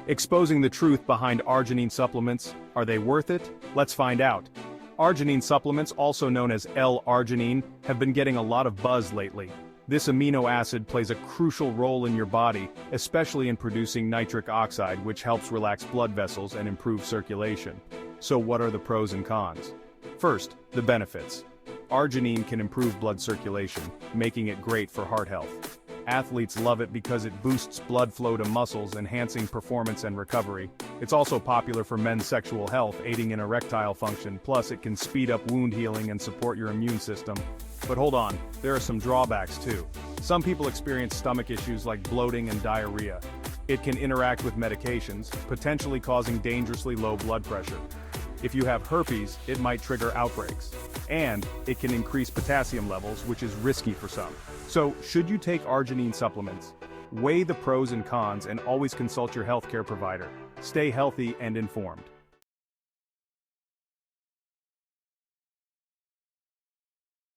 Exposing the truth behind arginine supplements, are they worth it? Let's find out. Arginine supplements, also known as L-arginine, have been getting a lot of buzz lately. This amino acid plays a crucial role in your body, especially in producing nitric oxide, which helps relax blood vessels and improve circulation. So what are the pros and cons? First, the benefits. Arginine can improve blood circulation, making it great for heart health. Athletes love it because it boosts blood flow to muscles, enhancing performance and recovery. It's also popular for men's sexual health, aiding in erectile function, plus it can speed up wound healing and support your immune system. But hold on, there are some drawbacks too. Some people experience stomach issues like bloating and diarrhea. It can interact with medications, potentially causing dangerously low blood pressure. If you have herpes, it might trigger outbreaks. And it can increase potassium levels, which is risky for some. So, should you take arginine supplements? Weigh the pros and cons and always consult your healthcare provider. Stay healthy and informed.